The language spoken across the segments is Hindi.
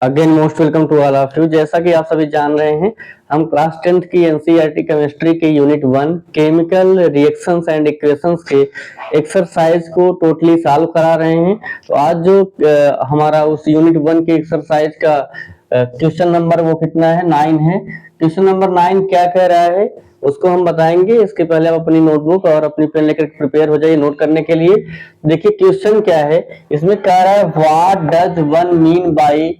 Again most welcome to all of you. जैसा कि आप सभी जान रहे हैं, हम क्लास 10th की एनसीईआरटी केमिस्ट्री के unit 1 chemical reactions and equations के एक्सरसाइज को टोटली सॉल्व करा रहे हैं। तो आज जो हमारा उस यूनिट 1 के एक्सरसाइज का क्वेश्चन नंबर वो कितना है, 9 है। क्वेश्चन नंबर 9 क्या कह रहा है उसको हम बताएंगे। इसके पहले आप अपनी नोटबुक और अपनी पेन लेकर प्रिपेयर हो जाइए नोट करने के लिए। देखिए क्वेश्चन क्या है, इसमें कह रहा है what does one mean by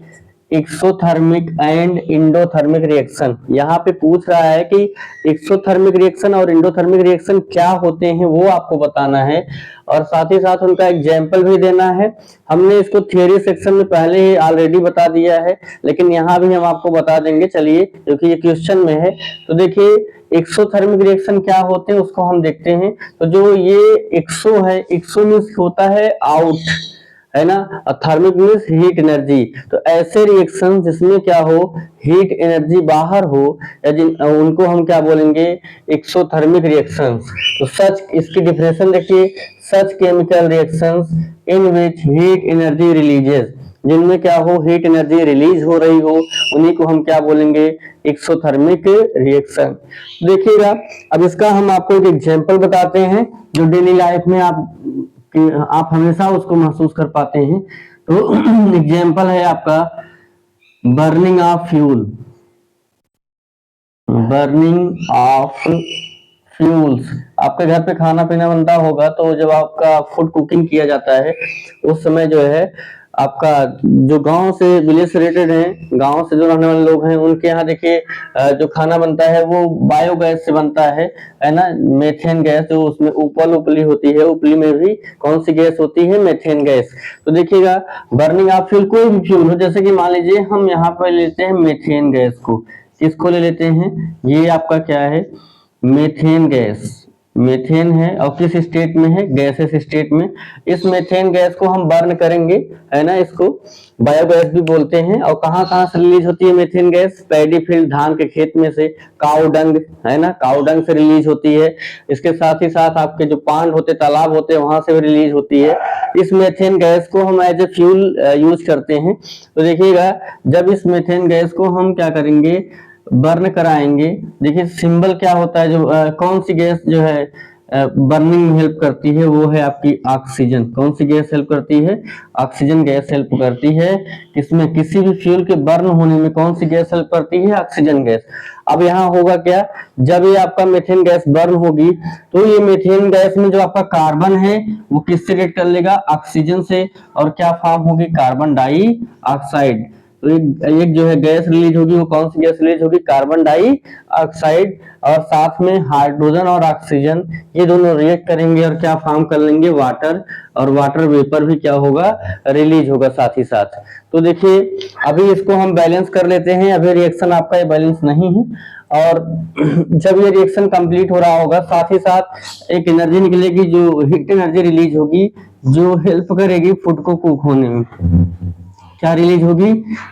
exothermic and endothermic reaction. यहाँ पे पूछ रहा है कि एक्सोथर्मिक रिएक्शन और इंडोथर्मिक रिएक्शन क्या होते हैं वो आपको बताना है, और साथ ही साथ उनका एग्जाम्पल भी देना है। हमने इसको थियोरी सेक्शन में पहले ही ऑलरेडी बता दिया है, लेकिन यहाँ भी हम आपको बता देंगे। चलिए, क्योंकि ये क्वेश्चन में है। तो देखिए एक्सोथर्मिक रिएक्शन क्या होते हैं उसको हम देखते हैं। तो जो ये एक्सो है, एक्सो मीन्स होता है आउट, है ना, थर्मिक मीन्स हीट एनर्जी। तो ऐसे रिएक्शन जिसमें क्या हो, हीट एनर्जी बाहर हो, या उनको हम क्या बोलेंगे, एक्सोथर्मिक रिएक्शंस। तो सच, इसकी डिफिनेशन देखिए, such chemical reactions in which heat energy releases, जिनमें क्या हो, हीट एनर्जी रिलीज हो रही हो, उन्हीं को हम क्या बोलेंगे, एक्सोथर्मिक रिएक्शन। देखिएगा, अब इसका हम आपको एक एग्जांपल बताते हैं जो डेली लाइफ में आप हमेशा उसको महसूस कर पाते हैं। तो एग्जाम्पल है आपका burning of fuel. Burning of fuels, आपके घर पे खाना पीना बनता होगा, तो जब आपका फूड कुकिंग किया जाता है उस समय जो है आपका जो गांव से विलेज से रिलेटेड है, गांव से जो रहने वाले लोग हैं, उनके यहाँ देखिए जो खाना बनता है वो बायोगैस से बनता है ना। मेथेन गैस, जो उसमें उपली होती है, उपली में भी कौन सी गैस होती है, मेथेन गैस। तो देखिएगा बर्निंग ऑफ फ्यूल, कोई भी फ्यूल हो, जैसे कि मान लीजिए हम यहाँ पर लेते हैं मेथेन गैस को, किसको ले लेते हैं, ये आपका क्या है, मेथेन गैस। मेथेन है और किस स्टेट में है, गैसेस स्टेट में। इस मेथेन गैस को हम बर्न करेंगे, है ना, इसको बायोगैस भी बोलते हैं। और कहाँ कहाँ से रिलीज होती है मेथेन गैस, पैडी फील्ड, धान के खेत में से, काऊ डंग, है ना, काऊ डंग से रिलीज होती है। इसके साथ ही साथ आपके जो पांड होते, तालाब होते, वहां से भी रिलीज होती है। इस मेथेन गैस को हम एज ए फ्यूल यूज करते हैं। तो देखिएगा, जब इस मेथेन गैस को हम क्या करेंगे, बर्न कराएंगे। देखिए सिंबल क्या होता है, जो कौन सी गैस जो है बर्निंग में हेल्प करती है, वो है आपकी ऑक्सीजन। कौन सी गैस हेल्प करती है, ऑक्सीजन गैस हेल्प करती है। किसमें, किसी भी फ्यूल के बर्न होने में कौन सी गैस हेल्प करती है, ऑक्सीजन गैस। अब यहाँ होगा क्या, जब ये आपका मेथेन गैस बर्न होगी तो ये मेथेन गैस में जो आपका कार्बन है वो किससे रिएक्ट कर लेगा, ऑक्सीजन से, और क्या फॉर्म होगी, कार्बन डाइऑक्साइड। तो एक जो है गैस रिलीज होगी, वो कौन सी गैस रिलीज होगी, कार्बन डाइऑक्साइड। और साथ में हाइड्रोजन और ऑक्सीजन ये दोनों रिएक्ट करेंगे और क्या फॉर्म कर लेंगे, वाटर। और वाटर वेपर भी क्या होगा, रिलीज होगा साथ ही साथ। तो देखिए अभी इसको हम बैलेंस कर लेते हैं। अभी रिएक्शन आपका ये बैलेंस नहीं है, और जब ये रिएक्शन कंप्लीट हो रहा होगा, साथ ही साथ एक एनर्जी निकलेगी जो हीट एनर्जी रिलीज होगी, जो हेल्प करेगी फूड को कुक होने में। क्या रिलीज होगी,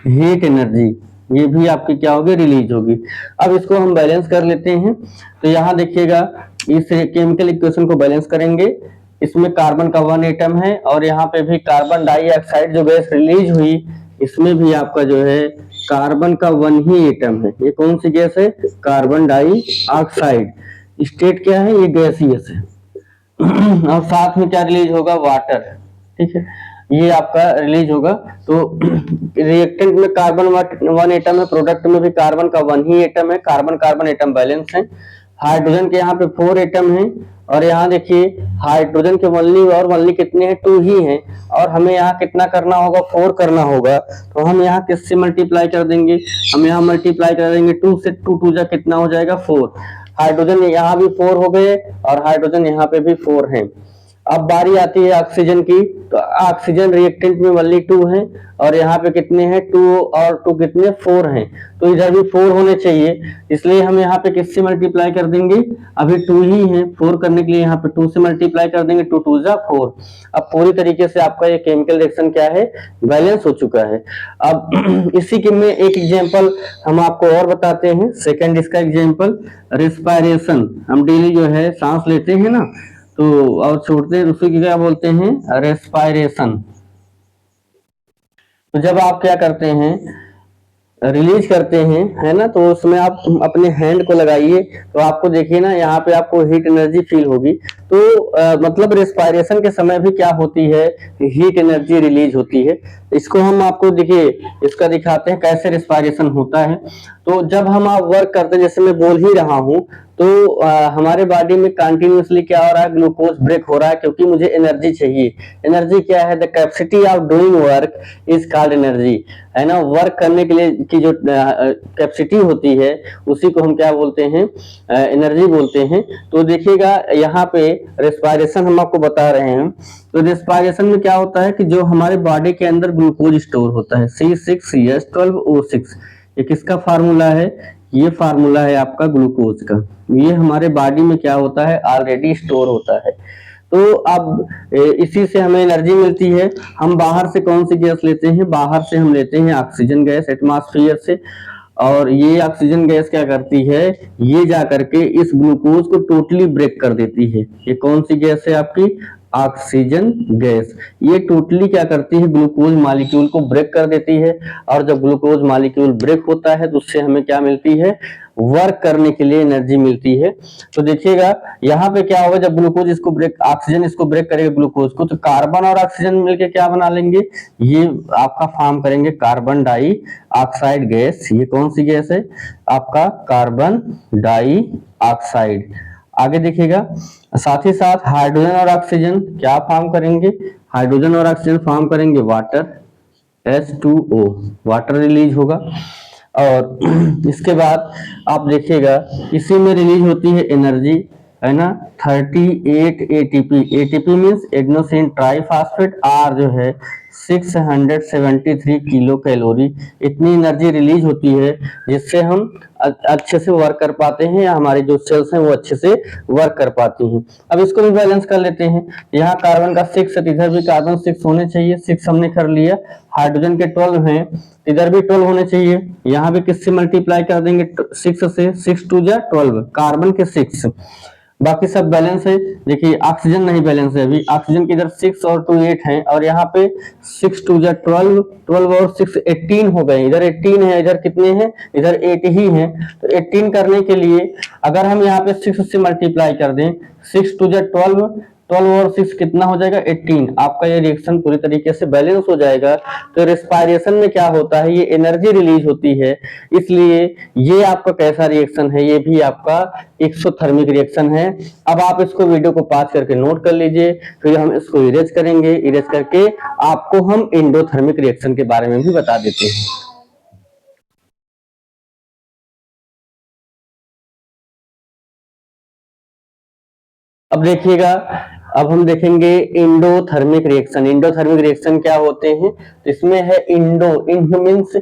हीट एनर्जी, ये भी आपकी क्या होगी, रिलीज होगी। अब इसको हम बैलेंस कर लेते हैं। तो यहाँ देखिएगा, इस केमिकल इक्वेशन को बैलेंस करेंगे। इसमें कार्बन का 1 एटम है, और यहाँ पे भी कार्बन डाइऑक्साइड जो गैस रिलीज हुई, इसमें भी आपका जो है कार्बन का 1 ही एटम है। ये कौन सी गैस है, कार्बन डाइऑक्साइड। स्टेट क्या है, ये गैसियस है। और साथ में क्या रिलीज होगा, वाटर। ठीक है, ये आपका रिलीज होगा। तो रिएक्टेंट में कार्बन 1 एटम है, प्रोडक्ट में भी कार्बन का 1 ही एटम है। कार्बन कार्बन एटम बैलेंस है। हाइड्रोजन के यहाँ पे 4 एटम है, और यहाँ देखिए हाइड्रोजन के वनली कितने हैं, 2 ही हैं। और हमें यहाँ कितना करना होगा, 4 करना होगा। तो हम यहाँ किससे मल्टीप्लाई कर देंगे, हम यहाँ मल्टीप्लाई कर देंगे 2 से। 2 2 जा कितना हो जाएगा, 4। हाइड्रोजन यहाँ भी 4 हो गए, और हाइड्रोजन यहाँ पे भी 4 है। अब बारी आती है ऑक्सीजन की। तो ऑक्सीजन रिएक्टेंट में वनली 2 है, और यहाँ पे कितने हैं, 2 और 2 कितने, 4 हैं। तो इधर भी 4 होने चाहिए, इसलिए हम यहाँ पे किससे मल्टीप्लाई कर देंगे, अभी 2 ही है, 4 करने के लिए यहाँ पे 2 से मल्टीप्लाई कर देंगे, 2 2 जा 4। अब पूरी तरीके से आपका ये केमिकल रिएक्शन क्या है, बैलेंस हो चुका है। अब इसी के में एक एग्जाम्पल हम आपको और बताते हैं। सेकेंड इसका एग्जाम्पल, रेस्पायरेशन। हम डेली जो है सांस लेते हैं ना, तो और छोड़ते हैं, उसी की क्या बोलते हैं, रेस्पायरेशन। तो जब आप क्या करते हैं, रिलीज करते हैं, है ना, तो उसमें आप अपने हैंड को लगाइए, तो आपको देखिए ना यहाँ पे आपको हीट एनर्जी फील होगी। तो मतलब रेस्पायरेशन के समय भी क्या होती है, हीट एनर्जी रिलीज होती है। इसको हम आपको देखिए, इसका दिखाते हैं कैसे रेस्पायरेशन होता है। तो जब हम आप वर्क करते हैं, जैसे मैं बोल ही रहा हूँ, तो हमारे बॉडी में कंटिन्यूअसली क्या हो रहा है, ग्लूकोज ब्रेक हो रहा है, क्योंकि मुझे एनर्जी चाहिए। एनर्जी क्या है, the capacity of doing work is called energy, है ना। वर्क करने के लिए की जो कैपेसिटी होती है, उसी को हम क्या बोलते हैं, एनर्जी बोलते हैं। तो देखिएगा यहाँ पे रेस्पायरेशन हम आपको बता रहे हैं। तो रेस्पायरेशन में क्या होता है कि जो हमारे बॉडी के अंदर ग्लूकोज स्टोर होता है, C6H12O6, ये किसका फार्मूला है, ये फार्मूला है आपका ग्लूकोज का। ये हमारे बॉडी में क्या होता है, ऑलरेडी स्टोर होता है। तो अब इसी से हमें एनर्जी मिलती है। हम बाहर से कौन सी गैस लेते हैं, बाहर से हम लेते हैं ऑक्सीजन गैस एटमॉस्फेयर से। और ये ऑक्सीजन गैस क्या करती है, ये जा करके इस ग्लूकोज को टोटली ब्रेक कर देती है। ये कौन सी गैस है आपकी, ऑक्सीजन गैस। ये टोटली क्या करती है, ग्लूकोज मॉलिक्यूल को ब्रेक कर देती है। और जब ग्लूकोज मॉलिक्यूल ब्रेक होता है तो उससे हमें क्या मिलती है, वर्क करने के लिए एनर्जी मिलती है। तो देखिएगा यहाँ पे क्या होगा, जब ग्लूकोज इसको ब्रेक, ऑक्सीजन इसको ब्रेक करेगा ग्लूकोज को, तो कार्बन और ऑक्सीजन मिलकर क्या बना लेंगे, ये आपका फॉर्म करेंगे कार्बन डाई ऑक्साइड गैस। ये कौन सी गैस है, आपका कार्बन डाई ऑक्साइड। आगे देखिएगा, साथ ही साथ हाइड्रोजन और ऑक्सीजन क्या फॉर्म करेंगे, हाइड्रोजन और ऑक्सीजन फॉर्म करेंगे वाटर, H2O, वाटर रिलीज होगा। और इसके बाद आप देखिएगा, इसी में रिलीज होती है एनर्जी, है ना, 38 ATP. ATP means adenosine triphosphate, आर जो है 673 किलो कैलोरी। इतनी एनर्जी रिलीज होती है जिससे हम अच्छे से वर्क कर पाते हैं, या हमारे जो सेल्स हैं वो अच्छे से वर्क कर पाती हैं। अब इसको भी बैलेंस कर लेते हैं। यहाँ कार्बन का 6 है, इधर भी कार्बन 6 होने चाहिए, 6 हमने कर लिया। हाइड्रोजन के 12 हैं, इधर भी 12 होने चाहिए। यहाँ भी किससे मल्टीप्लाई कर देंगे, 6 से, 6 2 जा 12, कार्बन के 6, बाकी सब बैलेंस है। देखिए ऑक्सीजन नहीं बैलेंस है अभी, ऑक्सीजन की इधर 6 और 2 8 है, और यहाँ पे 6 2 जा 12, 12 और 6 18 हो गए। इधर 18 है, इधर कितने हैं, इधर 8 ही हैं। तो 18 करने के लिए अगर हम यहाँ पे 6 से मल्टीप्लाई कर दें, 6 2 जा 12, 12 और 6 कितना हो जाएगा, 18। आपका ये रिएक्शन पूरी तरीके से बैलेंस हो जाएगा। तो रेस्पायरेशन में क्या होता है, ये एनर्जी रिलीज होती है, इसलिए ये आपका कैसा रिएक्शन है, ये भी आपका एक्सोथर्मिक रिएक्शन है। अब आप इसको वीडियो को पॉज करके नोट कर लीजिए, फिर हम इसको इरेज करेंगे। इरेज करके आपको हम एंडोथर्मिक रिएक्शन के बारे में भी बता देते हैं। अब देखिएगा, अब हम देखेंगे इंडोथर्मिक रिएक्शन। इंडोथर्मिक रिएक्शन क्या होते हैं, तो इसमें है इंडो, इंडो मीन्स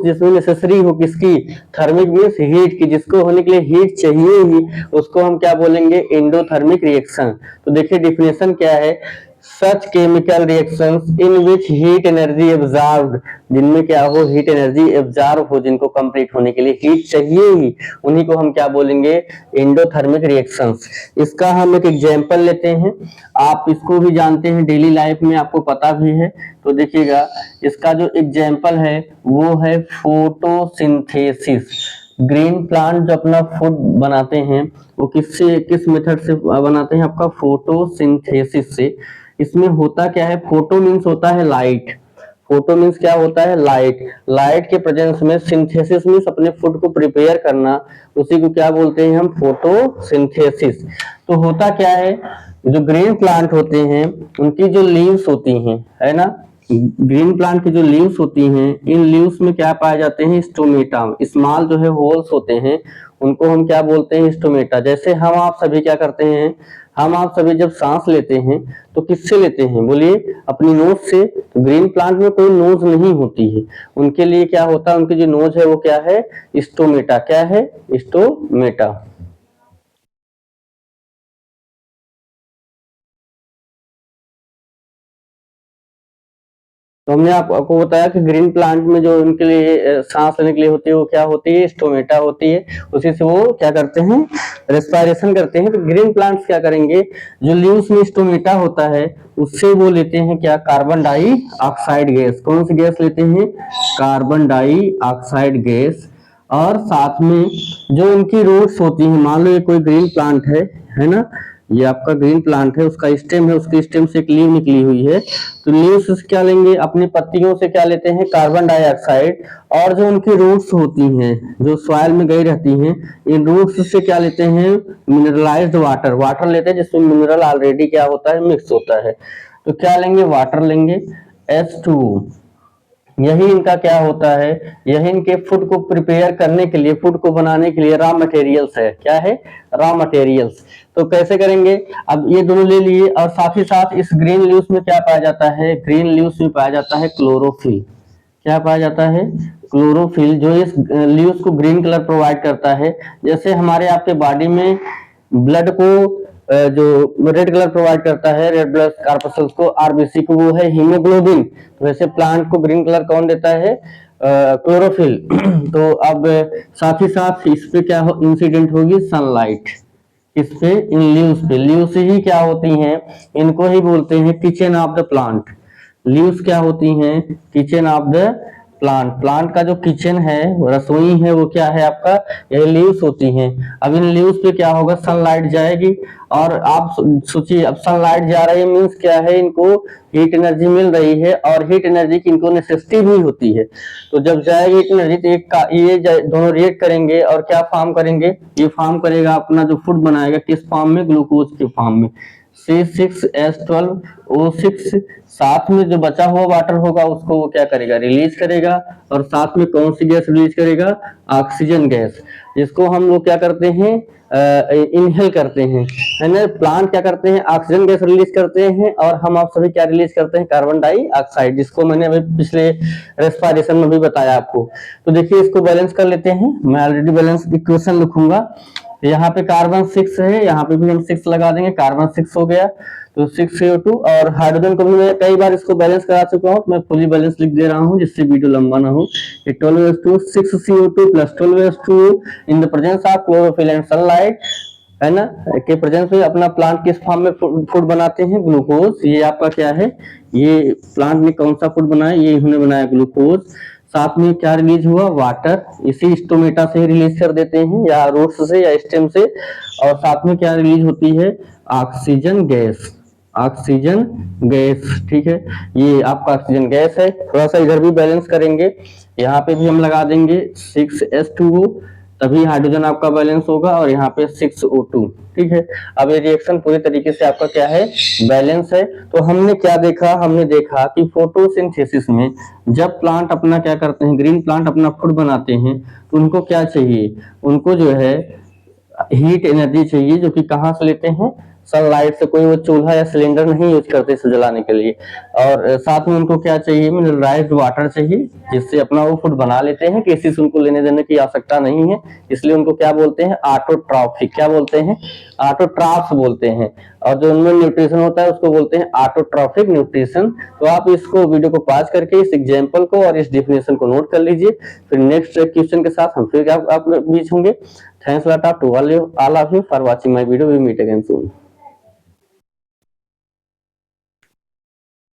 जिसमें नेसेसरी हो किसकी, थर्मिक मीन्स हीट की, जिसको होने के लिए हीट चाहिए ही, उसको हम क्या बोलेंगे, इंडोथर्मिक रिएक्शन। तो देखिए डिफिनेशन क्या है, such chemical reactions in which heat energy absorbed, जिनमें क्या हो, हीट एनर्जी एब्जॉर्ब हो, जिनको कंप्लीट होने के लिए हीट चाहिए ही, उन्हीं को हम क्या बोलेंगे, एंडोथर्मिक रिएक्शंस। इसका हम एक एग्जांपल लेते हैं, आप इसको भी जानते हैं, डेली लाइफ में आपको पता भी है। तो देखिएगा इसका जो एग्जांपल है वो है फोटोसिंथेसिस। ग्रीन प्लांट जो अपना फूड बनाते हैं वो किससे, किस मेथड से बनाते हैं, आपका फोटोसिंथेसिस से। इसमें होता क्या है, फोटो मीन्स होता है लाइट, फोटो मीन्स क्या होता है, लाइट। लाइट के प्रेजेंस में सिंथेसिस मीन्स अपने फूड को प्रिपेयर करना, उसी को क्या बोलते हैं हम, फोटोसिंथेसिस। तो होता क्या है, जो ग्रीन प्लांट होते हैं उनकी जो लीव्स होती हैं, है ना, ग्रीन प्लांट की जो लीव्स होती हैं, इन लीव्स में क्या पाए जाते हैं, स्टोमेटा, स्मॉल जो है होल्स होते हैं, उनको हम क्या बोलते हैं, स्टोमेटा। जैसे हम आप सभी क्या करते हैं, हम आप सभी जब सांस लेते हैं तो किससे लेते हैं, बोलिए, अपनी नोज से। तो ग्रीन प्लांट में कोई नोज नहीं होती है, उनके लिए क्या होता है, उनकी जो नोज है वो क्या है, स्टोमेटा। क्या है, स्टोमेटा। तो हमने आपको बताया कि ग्रीन प्लांट में जो उनके लिए सांस लेने के लिए होती है वो क्या होती है, स्टोमेटा होती है, उसी से वो क्या करते हैं, रेस्पिरेशन करते हैं। तो ग्रीन प्लांट्स क्या करेंगे, जो लीव्स में स्टोमेटा होता है उससे वो लेते हैं क्या, कार्बन डाइऑक्साइड गैस। कौन सी गैस लेते हैं, कार्बन डाइऑक्साइड गैस। और साथ में जो इनकी रूट्स होती हैं, मान लो ये कोई ग्रीन प्लांट है ना, ये आपका ग्रीन प्लांट है, उसका स्टेम है, उसके स्टेम से एक लीव निकली हुई है। तो लीव से क्या लेंगे, अपनी पत्तियों से क्या लेते हैं, कार्बन डाइऑक्साइड। और जो उनकी रूट्स होती हैं, जो सॉइल में गई रहती हैं, इन रूट्स से क्या लेते हैं, मिनरलाइज्ड वाटर, वाटर लेते हैं जिसमें मिनरल ऑलरेडी क्या होता है, मिक्स होता है। तो क्या लेंगे, वाटर लेंगे, H2O। यही इनका क्या होता है, यही इनके फूड को प्रिपेयर करने के लिए, फूड को बनाने के लिए रॉ मटेरियल्स है। क्या है, रॉ मटेरियल्स। तो कैसे करेंगे, अब ये दोनों ले लिए, और साथ ही साथ इस ग्रीन लीव्स में क्या पाया जाता है, ग्रीन लीव्स में पाया जाता है क्लोरोफिल। क्या पाया जाता है, क्लोरोफिल, जो इस लीव्स को ग्रीन कलर प्रोवाइड करता है। जैसे हमारे आपके बॉडी में ब्लड को जो रेड कलर प्रोवाइड करता है, रेड ब्लड कॉर्पस्कल्स को, आरबीसी को, वो है हीमोग्लोबिन। तो वैसे प्लांट को ग्रीन कलर कौन देता है, क्लोरोफिल। तो अब साथ ही साथ इस पे क्या इंसिडेंट होगी, सनलाइट। इस पे, इन लीव्स पे, लीव्स ही क्या होती हैं, इनको ही बोलते हैं kitchen of the plant. Leaves क्या होती हैं, kitchen of the plant. Plant का जो किचन है, रसोई है, वो क्या है आपका, ये लीव्स होती हैं। अब इन लीव्स पे क्या होगा, सनलाइट जाएगी। और आप सोचिए, अब सनलाइट जा रही है मीन्स क्या है, इनको हीट एनर्जी मिल रही है, और हीट एनर्जी की इनको नेसेसिटी भी होती है। तो जब जाएगी हीट एनर्जी, तो ये दोनों रिएक्ट करेंगे और क्या फॉर्म करेंगे, ये फॉर्म करेगा अपना जो फूड बनाएगा, किस फॉर्म में, ग्लूकोज के फॉर्म में, C6H12O6। साथ में जो बचा हुआ वाटर होगा उसको वो क्या करेगा, रिलीज करेगा। और साथ में कौन सी गैस रिलीज करेगा, ऑक्सीजन गैस, जिसको हम लोग क्या करते हैं, इनहेल करते हैं, है ना। प्लांट क्या करते हैं, ऑक्सीजन गैस रिलीज करते हैं, और हम आप सभी क्या रिलीज करते हैं, कार्बन डाइऑक्साइड, जिसको मैंने अभी पिछले रेस्पिरेशन में भी बताया आपको। तो देखिए, इसको बैलेंस कर लेते हैं। मैं ऑलरेडी बैलेंस इक्वेशन लिखूंगा। यहाँ पे कार्बन 6 है, यहाँ पे भी हम 6 लगा देंगे, कार्बन 6 हो गया। तो 6CO2, और हाइड्रोजन को भी मैं कई बार इसको बैलेंस करा चुका हूँ, मैं फुली बैलेंस लिख दे रहा हूँ जिससे वीडियो लंबा ना हो। 12H2, 6CO2 plus 12H2 in the presence of chlorophyll and sunlight, है ना, के प्रेजेंस में अपना प्लांट किस फॉर्म में फूड बनाते हैं, ग्लूकोज। ये आपका क्या है, ये प्लांट ने कौन सा फूड बनाया, ये इन्होंने बनाया ग्लूकोज। साथ में क्या रिलीज हुआ, वाटर, इसी स्टोमेटा से ही रिलीज कर देते हैं, या रूट्स से, या स्टेम से। और साथ में क्या रिलीज होती है, ऑक्सीजन गैस, ऑक्सीजन गैस। ठीक है, ये आपका ऑक्सीजन गैस है। थोड़ा सा इधर भी बैलेंस करेंगे, यहाँ पे भी हम लगा देंगे 6H2O, तभी हाइड्रोजन आपका बैलेंस होगा, और यहाँ पे 6O2। ठीक है, अब ये रिएक्शन पूरी तरीके से आपका क्या है, बैलेंस है। तो हमने क्या देखा, हमने देखा कि फोटोसिंथेसिस में जब प्लांट अपना क्या करते हैं, ग्रीन प्लांट अपना फूड बनाते हैं, तो उनको क्या चाहिए, उनको जो है हीट एनर्जी चाहिए, जो कि कहाँ से लेते हैं, सनलाइट से। कोई वो चूल्हा या सिलेंडर नहीं यूज करते इसे जलाने के लिए। और साथ में उनको क्या चाहिए, मिनरलाइज्ड वाटर चाहिए, जिससे अपना वो फूड बना लेते हैं, किसी से उनको लेने देने की आवश्यकता नहीं है। इसलिए उनको क्या बोलते हैं, ऑटोट्रॉफिक। क्या बोलते हैं, ऑटोट्रॉफ्स बोलते हैं। और जो उनमें न्यूट्रिशन होता है उसको बोलते हैं ऑटोट्रॉफिक न्यूट्रिशन। तो आप इसको वीडियो को पॉज करके इस एग्जांपल को और इस डेफिनेशन को नोट कर लीजिए। फिर नेक्स्ट क्वेश्चन के साथ हम फिर आप बीच होंगे। Thanks a lot to all of you for watching my video. We meet again soon.